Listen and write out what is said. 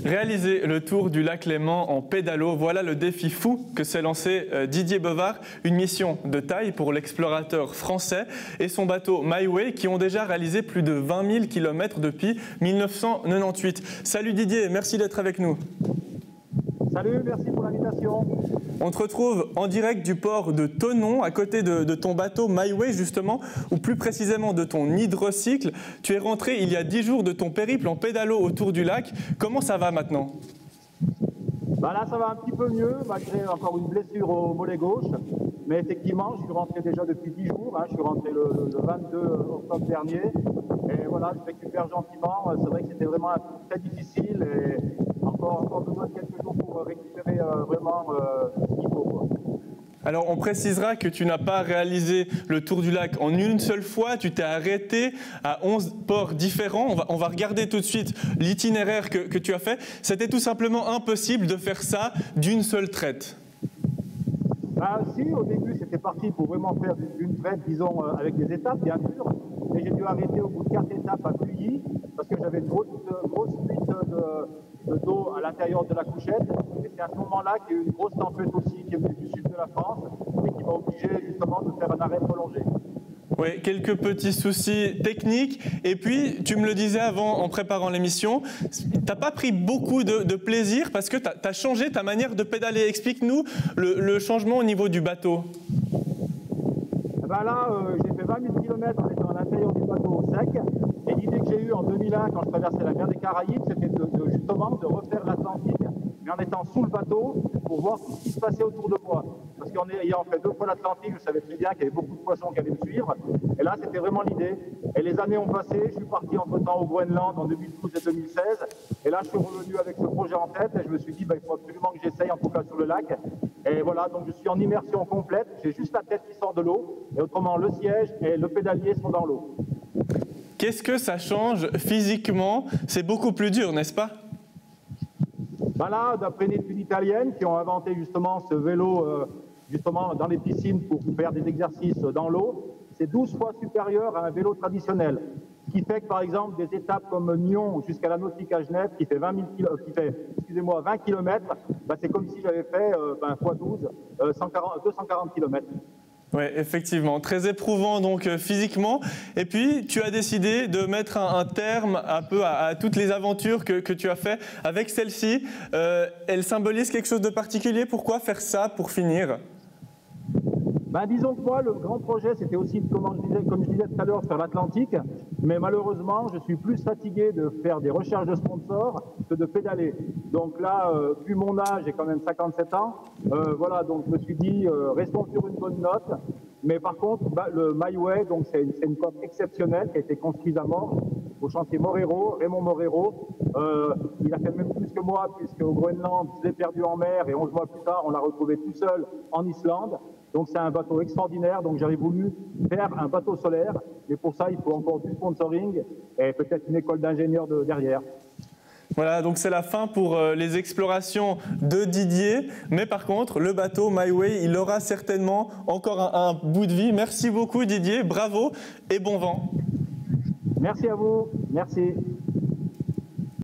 Réaliser le tour du lac Léman en pédalo, voilà le défi fou que s'est lancé Didier Bevard. Une mission de taille pour l'explorateur français et son bateau My Way qui ont déjà réalisé plus de 20 000 km depuis 1998. Salut Didier, merci d'être avec nous. Salut, merci pour l'invitation. On te retrouve en direct du port de Thonon, à côté de ton bateau My Way justement, ou plus précisément de ton hydrocycle. Tu es rentré il y a 10 jours de ton périple en pédalo autour du lac. Comment ça va maintenant ? Bah là, ça va un petit peu mieux, malgré encore une blessure au mollet gauche. Mais effectivement, je suis rentré déjà depuis 10 jours. Je suis rentré le 22 octobre dernier. Et voilà, je récupère gentiment. C'est vrai que c'était vraiment très difficile. Et encore besoin de quelques jours pour récupérer vraiment ce qu'il faut. Alors on précisera que tu n'as pas réalisé le tour du lac en une seule fois, tu t'es arrêté à 11 ports différents. On va regarder tout de suite l'itinéraire que tu as fait. C'était tout simplement impossible de faire ça d'une seule traite. Si, au début c'était parti pour vraiment faire d'une traite, disons, avec des étapes bien sûr. Et j'ai dû arrêter au bout de 4 étapes à Puyi parce que j'avais une grosse fuite d'eau à l'intérieur de la couchette. Et c'est à ce moment-là qu'il y a eu une grosse tempête aussi qui est venue du sud de la France et qui m'a obligé justement de faire un arrêt prolongé. Oui, quelques petits soucis techniques. Et puis, tu me le disais avant en préparant l'émission, tu n'as pas pris beaucoup de plaisir parce que tu as changé ta manière de pédaler. Explique-nous le changement au niveau du bateau. Là, j'ai fait 20 000 km en étant à l'intérieur du bateau au sec. Et l'idée que j'ai eue en 2001, quand je traversais la mer des Caraïbes, c'était justement de refaire l'Atlantique, mais en étant sous le bateau pour voir tout ce qui se passait autour de moi. Parce qu'en ayant fait 2 fois l'Atlantique, je savais très bien qu'il y avait beaucoup de poissons qui allaient me suivre. Et là, c'était vraiment l'idée. Et les années ont passé. Je suis parti entre-temps au Groenland en 2012 et 2016. Et là, je suis revenu avec ce projet en tête. Et je me suis dit, il faut absolument que j'essaye, en tout cas sur le lac. Et voilà, donc je suis en immersion complète. J'ai juste la tête qui sort de l'eau. Et autrement, le siège et le pédalier sont dans l'eau. Qu'est-ce que ça change physiquement? C'est beaucoup plus dur, n'est-ce pas? Là, d'après une étude italienne qui ont inventé justement ce vélo justement dans les piscines pour faire des exercices dans l'eau, c'est 12 fois supérieur à un vélo traditionnel. Ce qui fait que, par exemple, des étapes comme Nyon jusqu'à la Nautique à Genève, qui fait 20 km, c'est comme si j'avais fait x12, 240 km. Oui, effectivement. Très éprouvant donc physiquement. Et puis, tu as décidé de mettre un terme un peu à toutes les aventures que tu as fait avec celle-ci. Elle symbolise quelque chose de particulier. Pourquoi faire ça pour finir ? Disons que moi, le grand projet, c'était aussi, comme je disais tout à l'heure, faire l'Atlantique. Mais malheureusement, je suis plus fatigué de faire des recherches de sponsors que de pédaler. Donc là, vu mon âge, j'ai quand même 57 ans. Voilà, donc je me suis dit, restons sur une bonne note. Mais par contre, le My Way, donc c'est une coque exceptionnelle qui a été construite à Morges, au chantier Morero, Raymond Morero. Il a fait même plus que moi, puisqu'au Groenland, je l'ai perdu en mer et 11 mois plus tard, on l'a retrouvé tout seul en Islande. Donc c'est un bateau extraordinaire, donc j'avais voulu faire un bateau solaire, mais pour ça il faut encore du sponsoring et peut-être une école d'ingénieurs derrière. Voilà, donc c'est la fin pour les explorations de Didier, mais par contre le bateau My Way, il aura certainement encore un bout de vie. Merci beaucoup Didier, bravo et bon vent. Merci à vous, merci.